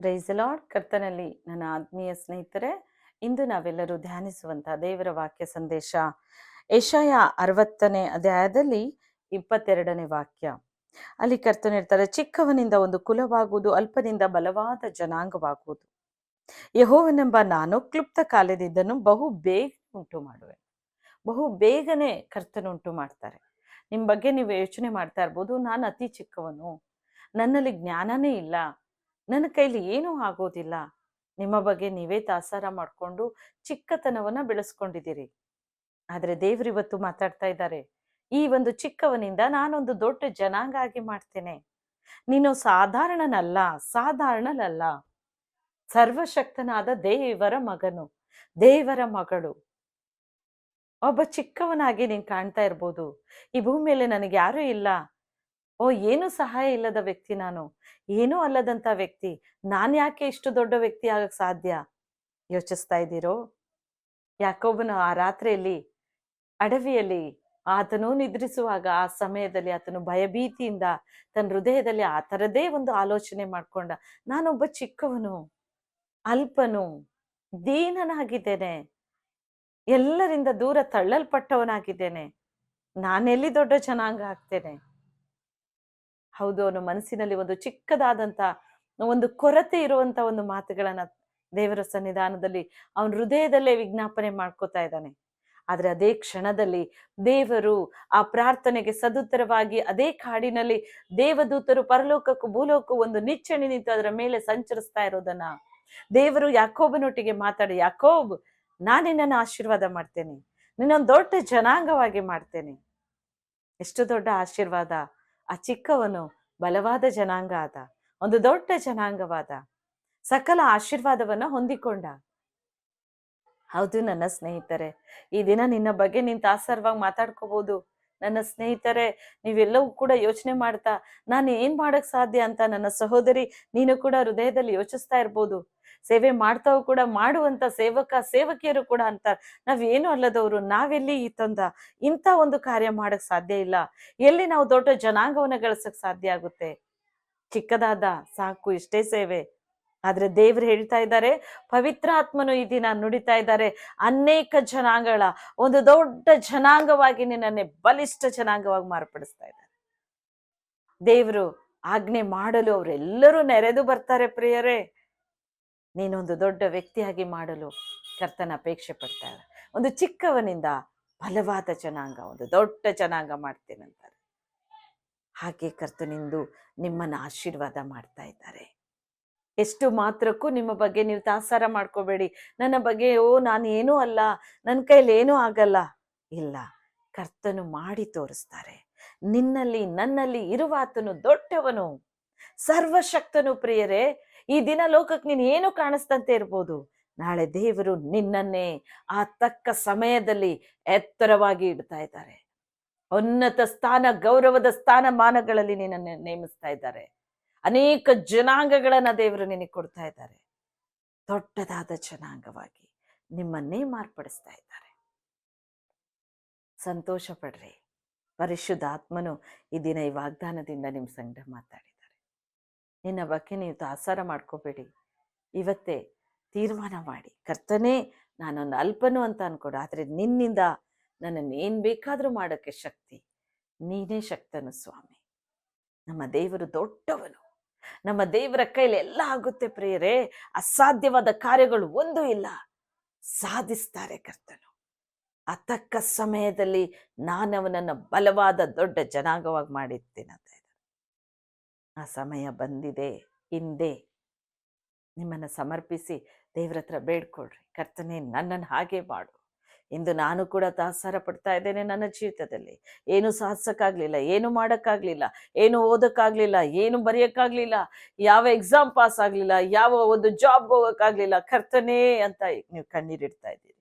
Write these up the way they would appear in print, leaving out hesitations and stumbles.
Price lord. ಕರ್ತನಲ್ಲಿ ನನ್ನ ಆತ್ಮೀಯ ಸ್ನೇಹಿತರೆ, ಇಂದು ನಾವೆಲ್ಲರೂ ಧ್ಯಾನಿಸುವಂತಹ ದೇವರ ವಾಕ್ಯ ಸಂದೇಶ ಯೆಶಾಯ 60ನೇ ಅಧ್ಯಾಯದಲ್ಲಿ 22ನೇ ವಾಕ್ಯ. ಅಲ್ಲಿ ಕರ್ತನು ಹೇಳ್ತಾರೆ, ಚಿಕ್ಕವನಿಂದ ಒಂದು ಕುಲವಾಗುವುದು, ಅಲ್ಪನಿಂದ ಬಲವಾದ ಜನಾಂಗವಾಗುವುದು. ಯೆಹೋವನೆಂಬ ನಾನು ಕ್ಲುಪ್ತ ಕಾಲದಿಂದನು ಬಹು ಬೇಗ ಉಂಟು ಮಾಡುವೆ. ಬಹು ಬೇಗನೆ ಕರ್ತನು ಉಂಟು ಮಾಡ್ತಾರೆ. ನಿಮ್ಮ ಬಗ್ಗೆ ನೀವು ಯೋಚನೆ ಮಾಡ್ತಾ ಇರ್ಬೋದು, ನಾನು ಅತಿ ಚಿಕ್ಕವನು, ನನ್ನಲ್ಲಿ ಜ್ಞಾನನೇ ಇಲ್ಲ, ನನ್ನ ಕೈಲಿ ಏನೂ ಆಗೋದಿಲ್ಲ. ನಿಮ್ಮ ಬಗ್ಗೆ ನೀವೇ ತಾಸಾರ ಮಾಡಿಕೊಂಡು ಚಿಕ್ಕತನವನ್ನ ಬೆಳೆಸ್ಕೊಂಡಿದ್ದೀರಿ. ಆದ್ರೆ ದೇವ್ರು ಇವತ್ತು ಮಾತಾಡ್ತಾ ಇದ್ದಾರೆ, ಈ ಒಂದು ಚಿಕ್ಕವನಿಂದ ನಾನೊಂದು ದೊಡ್ಡ ಜನಾಂಗ ಆಗಿ ಮಾಡ್ತೇನೆ. ನೀನು ಸಾಧಾರಣನಲ್ಲ, ಸಾಧಾರಣನಲ್ಲ, ಸರ್ವಶಕ್ತನಾದ ದೇವರ ಮಗನು, ದೇವರ ಮಗಳು. ಒಬ್ಬ ಚಿಕ್ಕವನಾಗಿ ನೀನ್ ಕಾಣ್ತಾ ಇರ್ಬೋದು. ಈ ಭೂಮಿಯಲ್ಲಿ ನನಗೆ ಯಾರೂ ಇಲ್ಲ, ಏನು ಸಹಾಯ ಇಲ್ಲದ ವ್ಯಕ್ತಿ, ನಾನು ಏನೂ ಅಲ್ಲದಂತ ವ್ಯಕ್ತಿ, ನಾನ್ ಯಾಕೆ ಇಷ್ಟು ದೊಡ್ಡ ವ್ಯಕ್ತಿ ಆಗಕ್ ಸಾಧ್ಯ ಯೋಚಿಸ್ತಾ ಇದ್ದೀರೋ? ಯಾಕೋಬನು ಆ ರಾತ್ರಿಯಲ್ಲಿ ಅಡವಿಯಲ್ಲಿ ಆತನು ನಿದ್ರಿಸುವಾಗ, ಆ ಸಮಯದಲ್ಲಿ ಆತನು ಭಯಭೀತಿಯಿಂದ ತನ್ನ ಹೃದಯದಲ್ಲಿ ಆ ಥರದೇ ಒಂದು ಆಲೋಚನೆ ಮಾಡ್ಕೊಂಡ, ನಾನೊಬ್ಬ ಚಿಕ್ಕವನು, ಅಲ್ಪನು, ದೀನನಾಗಿದ್ದೇನೆ, ಎಲ್ಲರಿಂದ ದೂರ ತಳ್ಳಲ್ಪಟ್ಟವನಾಗಿದ್ದೇನೆ, ನಾನೆಲ್ಲಿ ದೊಡ್ಡ ಜನಾಂಗ ಆಗ್ತೇನೆ. ಹೌದು, ಅವನ ಮನಸ್ಸಿನಲ್ಲಿ ಒಂದು ಚಿಕ್ಕದಾದಂತ ಒಂದು ಕೊರತೆ ಇರುವಂತ ಒಂದು ಮಾತುಗಳನ್ನ ದೇವರ ಸನ್ನಿಧಾನದಲ್ಲಿ ಅವನ ಹೃದಯದಲ್ಲೇ ವಿಜ್ಞಾಪನೆ ಮಾಡ್ಕೋತಾ ಇದ್ದಾನೆ. ಆದ್ರೆ ಅದೇ ಕ್ಷಣದಲ್ಲಿ ದೇವರು ಆ ಪ್ರಾರ್ಥನೆಗೆ ಸದುತ್ತರವಾಗಿ ಅದೇ ಕಾಡಿನಲ್ಲಿ ದೇವದೂತರು ಪರಲೋಕಕ್ಕೂ ಭೂಲೋಕಕ್ಕೂ ಒಂದು ನಿಚ್ಚಣಿ ನಿಂತು ಅದರ ಮೇಲೆ ಸಂಚರಿಸ್ತಾ ಇರೋದನ್ನ ದೇವರು ಯಾಕೋಬನೊಟ್ಟಿಗೆ ಮಾತಾಡಿ, ಯಾಕೋಬ್, ನಾನೇ ನನ್ನ ಆಶೀರ್ವಾದ ಮಾಡ್ತೇನೆ, ನಿನ್ನೊಂದು ದೊಡ್ಡ ಜನಾಂಗವಾಗಿ ಮಾಡ್ತೇನೆ. ಎಷ್ಟು ದೊಡ್ಡ ಆಶೀರ್ವಾದ! ಆ ಚಿಕ್ಕವನು ಬಲವಾದ ಜನಾಂಗ ಆದ, ಒಂದು ದೊಡ್ಡ ಜನಾಂಗವಾದ, ಸಕಲ ಆಶೀರ್ವಾದವನ್ನ ಹೊಂದಿಕೊಂಡ. ಹೌದು ನನ್ನ ಸ್ನೇಹಿತರೆ, ಈ ದಿನ ನಿನ್ನ ಬಗ್ಗೆ ನೀನ್ ತಾಸರವಾಗಿ ಮಾತಾಡ್ಕೋಬಹುದು. ನನ್ನ ಸ್ನೇಹಿತರೆ, ನೀವೆಲ್ಲವೂ ಕೂಡ ಯೋಚನೆ ಮಾಡ್ತಾ ನಾನು ಏನ್ ಮಾಡಕ್ ಸಾಧ್ಯ ಅಂತ ನನ್ನ ಸಹೋದರಿ ನೀನು ಕೂಡ ಹೃದಯದಲ್ಲಿ ಯೋಚಿಸ್ತಾ ಇರ್ಬೋದು. ಸೇವೆ ಮಾಡ್ತಾವು ಕೂಡ ಮಾಡುವಂತ ಸೇವಕಿಯರು ಕೂಡ ಅಂತಾರೆ, ನಾವೇನು ಅಲ್ಲದವರು, ನಾವೆಲ್ಲಿ ಇಂಥ ಒಂದು ಕಾರ್ಯ ಮಾಡಕ್ ಸಾಧ್ಯ ಇಲ್ಲ, ಎಲ್ಲಿ ನಾವು ದೊಡ್ಡ ಜನಾಂಗವನ್ನ ಗಳಿಸಕ್ ಸಾಧ್ಯ ಆಗುತ್ತೆ? ಚಿಕ್ಕದಾದ ಸಾಕು, ಇಷ್ಟೇ ಸೇವೆ. ಆದ್ರೆ ದೇವ್ರು ಹೇಳ್ತಾ ಇದ್ದಾರೆ, ಪವಿತ್ರ ಆತ್ಮನು ಈ ದಿನ ನುಡಿತಾ ಇದ್ದಾರೆ, ಅನೇಕ ಜನಾಂಗಗಳ ಒಂದು ದೊಡ್ಡ ಜನಾಂಗವಾಗಿ ನಿನ್ನನ್ನೇ ಬಲಿಷ್ಠ ಜನಾಂಗವಾಗಿ ಮಾರ್ಪಡಿಸ್ತಾ ಇದ್ದಾರೆ. ದೇವರು ಆಜ್ಞೆ ಮಾಡಲು ಅವರೆಲ್ಲರೂ ನೆರೆದು ಬರ್ತಾರೆ. ಪ್ರಿಯರೇ, ನೀನೊಂದು ದೊಡ್ಡ ವ್ಯಕ್ತಿಯಾಗಿ ಮಾಡಲು ಕರ್ತನ ಅಪೇಕ್ಷೆ ಪಡ್ತಾರೆ. ಒಂದು ಚಿಕ್ಕವನಿಂದ ಬಲವಾದ ಜನಾಂಗ, ಒಂದು ದೊಡ್ಡ ಜನಾಂಗ ಮಾಡ್ತೇನಂತಾರೆ. ಹಾಗೆ ಕರ್ತನಿಂದು ನಿಮ್ಮನ್ನ ಆಶೀರ್ವಾದ ಮಾಡ್ತಾ ಇದ್ದಾರೆ. ಎಷ್ಟು ಮಾತ್ರಕ್ಕೂ ನಿಮ್ಮ ಬಗ್ಗೆ ನೀವು ತಾಸಾರ ಮಾಡ್ಕೋಬೇಡಿ, ನನ್ನ ಬಗ್ಗೆ ನಾನು ಏನೂ ಅಲ್ಲ, ನನ್ನ ಕೈಲಿ ಏನೂ ಆಗಲ್ಲ. ಇಲ್ಲ, ಕರ್ತನು ಮಾಡಿ ತೋರಿಸ್ತಾರೆ. ನಿನ್ನಲ್ಲಿ ನನ್ನಲ್ಲಿ ಇರುವಾತನು ದೊಡ್ಡವನು, ಸರ್ವಶಕ್ತನು. ಪ್ರಿಯರೇ, ಈ ದಿನ ಲೋಕಕ್ಕೆ ನೀನು ಏನು ಕಾಣಿಸ್ತಂತೆ ಇರ್ಬೋದು, ನಾಳೆ ದೇವರು ನಿನ್ನನ್ನೇ ಆ ತಕ್ಕ ಸಮಯದಲ್ಲಿ ಎತ್ತರವಾಗಿ ಇಡ್ತಾ ಇದ್ದಾರೆ. ಉನ್ನತ ಸ್ಥಾನ, ಗೌರವದ ಸ್ಥಾನಮಾನಗಳಲ್ಲಿ ನಿನ್ನನ್ನು ನೇಮಿಸ್ತಾ ಇದ್ದಾರೆ. ಅನೇಕ ಜನಾಂಗಗಳನ್ನ ದೇವರು ನಿನಗೆ ಕೊಡ್ತಾ ಇದ್ದಾರೆ. ದೊಡ್ಡದಾದ ಜನಾಂಗವಾಗಿ ನಿಮ್ಮನ್ನೇ ಮಾರ್ಪಡಿಸ್ತಾ ಇದ್ದಾರೆ. ಸಂತೋಷ ಪಡ್ರಿ. ಪರಿಶುದ್ಧಾತ್ಮನು ಈ ದಿನ ಈ ವಾಗ್ದಾನದಿಂದ ನಿಮ್ಮ ಸಂಗಡ ಮಾತಾಡಿದ್ದಾರೆ. ನಿನ್ನ ಬಗ್ಗೆ ನೀವು ತಾಸಾರ ಮಾಡ್ಕೋಬೇಡಿ. ಇವತ್ತೇ ತೀರ್ಮಾನ ಮಾಡಿ, ಕರ್ತನೇ, ನಾನೊಂದು ಅಲ್ಪನು ಅಂತ ಅನ್ಕೊಡು, ಆದ್ರೆ ನಿನ್ನಿಂದ ನನ್ನನ್ನು ಏನ್ ಬೇಕಾದ್ರೂ ಮಾಡೋಕ್ಕೆ ಶಕ್ತಿ, ನೀನೇ ಶಕ್ತನು ಸ್ವಾಮಿ. ನಮ್ಮ ದೇವರು ದೊಡ್ಡವನು. ನಮ್ಮ ದೇವರ ಕೈಲಿ ಎಲ್ಲ ಆಗುತ್ತೆ ಪ್ರಿಯರೇ. ಅಸಾಧ್ಯವಾದ ಕಾರ್ಯಗಳು ಒಂದೂ ಇಲ್ಲ, ಸಾಧಿಸ್ತಾರೆ ಕರ್ತನು. ಆ ತಕ್ಕ ಸಮಯದಲ್ಲಿ ನಾನವನನ್ನ ಬಲವಾದ ದೊಡ್ಡ ಜನಾಂಗವಾಗಿ ಮಾಡಿರ್ತೇನೆ ಅಂತ ಇದ್ದಾರೆ. ಆ ಸಮಯ ಬಂದಿದೆ. ಹಿಂದೆ ನಿಮ್ಮನ್ನ ಸಮರ್ಪಿಸಿ ದೇವರ ಹತ್ರ ಬೇಡ್ಕೊಳ್ರಿ, ಕರ್ತನೇ, ನನ್ನನ್ನು ಹಾಗೆ ಮಾಡು. ಇಂದು ನಾನು ಕೂಡ ತಾತ್ಸಾರ ಪಡ್ತಾ ಇದ್ದೇನೆ. ನನ್ನ ಜೀವಿತದಲ್ಲಿ ಏನು ಸಾಧಿಸಕ್ಕಾಗ್ಲಿಲ್ಲ, ಏನು ಮಾಡೋಕ್ಕಾಗ್ಲಿಲ್ಲ, ಏನು ಓದಕ್ಕಾಗ್ಲಿಲ್ಲ, ಏನು ಬರೆಯಕ್ಕಾಗ್ಲಿಲ್ಲ, ಯಾವ ಎಕ್ಸಾಮ್ ಪಾಸ್ ಆಗ್ಲಿಲ್ಲ, ಯಾವ ಒಂದು ಜಾಬ್ಗೆ ಹೋಗಕ್ಕಾಗ್ಲಿಲ್ಲ, ಕರ್ತನೇ ಅಂತ ನೀವು ಕಣ್ಣೀರಿಡ್ತಾ ಇದ್ದೀರಿ.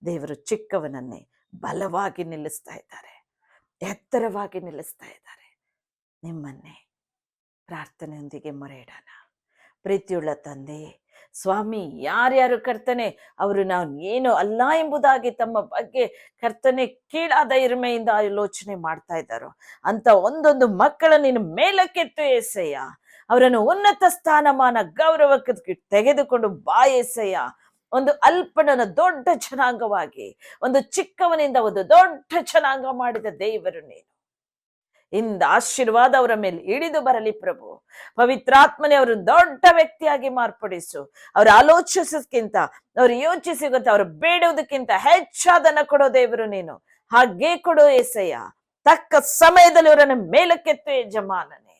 ದೇವರು ಚಿಕ್ಕವನನ್ನೇ ಬಲವಾಗಿ ನಿಲ್ಲಿಸ್ತಾ ಇದ್ದಾರೆ, ಎತ್ತರವಾಗಿ ನಿಲ್ಲಿಸ್ತಾ ಇದ್ದಾರೆ. ನಿಮ್ಮನ್ನೇ ಪ್ರಾರ್ಥನೆಯೊಂದಿಗೆ ಮೊರೆ ಇಡೋಣ. ಪ್ರೀತಿಯುಳ್ಳ ತಂದೆ ಸ್ವಾಮಿ, ಯಾರ್ಯಾರು ಕರ್ತನೆ ಅವರು ನಾವು ಏನು ಅಲ್ಲ ಎಂಬುದಾಗಿ ತಮ್ಮ ಬಗ್ಗೆ ಕರ್ತನೆ ಕೀಳಾದ ಇರುಮೆಯಿಂದ ಆಲೋಚನೆ ಮಾಡ್ತಾ ಇದ್ದಾರೋ ಅಂತ ಒಂದೊಂದು ಮಕ್ಕಳ ನೀನು ಮೇಲಕ್ಕೆತ್ತು ಏಸಯ್ಯ. ಅವರನ್ನು ಉನ್ನತ ಸ್ಥಾನಮಾನ ಗೌರವಕ್ಕೆ ತೆಗೆದುಕೊಂಡು ಬಾ ಏಸಯ್ಯ. ಒಂದು ಅಲ್ಪನನ್ನು ದೊಡ್ಡ ಜನಾಂಗವಾಗಿ, ಒಂದು ಚಿಕ್ಕವನಿಂದ ಒಂದು ದೊಡ್ಡ ಜನಾಂಗ ಮಾಡಿದ ದೇವರು ನೀನು. ಇಂದ ಆಶೀರ್ವಾದ ಅವರ ಮೇಲೆ ಇಳಿದು ಬರಲಿ ಪ್ರಭು. ಪವಿತ್ರಾತ್ಮನೇ ಅವರು ದೊಡ್ಡ ವ್ಯಕ್ತಿಯಾಗಿ ಮಾರ್ಪಡಿಸು. ಅವರು ಆಲೋಚಿಸೋದಕ್ಕಿಂತ, ಅವರು ಯೋಚಿಸಿದಂತ, ಅವರು ಬೇಡುವುದಕ್ಕಿಂತ ಹೆಚ್ಚಾದನ್ನ ಕೊಡೋ ದೇವರು ನೀನು. ಹಾಗೆ ಕೊಡೋ ಏಸಯ್ಯ. ತಕ್ಕ ಸಮಯದಲ್ಲಿ ಅವರನ್ನು ಮೇಲಕ್ಕೆತ್ತು ಯಜಮಾನನೇ.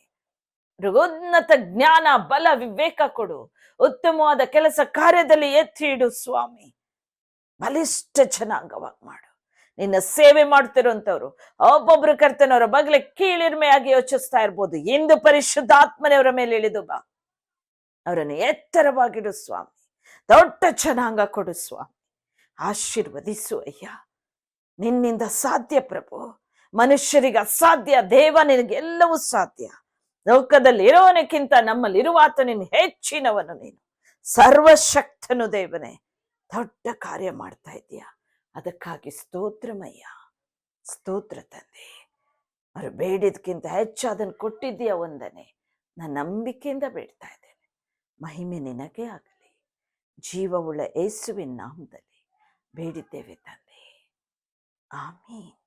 ಉನ್ನತ ಜ್ಞಾನ, ಬಲ, ವಿವೇಕ ಕೊಡು. ಉತ್ತಮವಾದ ಕೆಲಸ ಕಾರ್ಯದಲ್ಲಿ ಎತ್ತಿ ಇಡು ಸ್ವಾಮಿ. ಬಲಿಷ್ಠ ಜನಾಂಗವಾಗಿ ಮಾಡು. ನಿನ್ನ ಸೇವೆ ಮಾಡ್ತಿರೋಂಥವ್ರು ಒಬ್ಬೊಬ್ರು ಕರ್ತನವರ ಬಗ್ಲೆ ಕೀಳಿರ್ಮೆಯಾಗಿ ಯೋಚಿಸ್ತಾ ಇರ್ಬೋದು. ಇಂದು ಪರಿಶುದ್ಧಾತ್ಮನೆಯವರ ಮೇಲೆ ಇಳಿದು ಬಾ. ಅವರನ್ನು ಎತ್ತರವಾಗಿಡು ಸ್ವಾಮಿ. ದೊಡ್ಡ ಜನಾಂಗ ಕೊಡು ಸ್ವಾಮಿ. ಆಶೀರ್ವದಿಸು ಅಯ್ಯ. ನಿನ್ನಿಂದ ಸಾಧ್ಯ ಪ್ರಭು. ಮನುಷ್ಯರಿಗೆ ಅಸಾಧ್ಯ, ದೇವ ನಿನಗೆಲ್ಲವೂ ಸಾಧ್ಯ. ಲೋಕದಲ್ಲಿ ಇರೋನಕ್ಕಿಂತ ನಮ್ಮಲ್ಲಿ ಇರುವಾತ ನೀನು ಹೆಚ್ಚಿನವನು. ನೀನು ಸರ್ವಶಕ್ತನು ದೇವನೇ. ದೊಡ್ಡ ಕಾರ್ಯ ಮಾಡ್ತಾ ಇದೀಯ. ಅದಕ್ಕಾಗಿ ಸ್ತೋತ್ರಮಯ್ಯ. ಸ್ತೋತ್ರ ತಂದೆ. ಅವರು ಬೇಡಿದ್ಕಿಂತ ಹೆಚ್ಚಾದನ್ನು ಕೊಟ್ಟಿದ್ದೀಯ ಒಂದನೆ. ನಾನು ನಂಬಿಕೆಯಿಂದ ಬೇಡ್ತಾ ಇದ್ದೇನೆ. ಮಹಿಮೆ ನಿನಗೆ ಆಗಲಿ. ಜೀವವುಳ್ಳ ಯೇಸುವಿನ ನಾಮದಲ್ಲಿ ಬೇಡಿದ್ದೇವೆ ತಂದೆ. ಆಮೀನ್.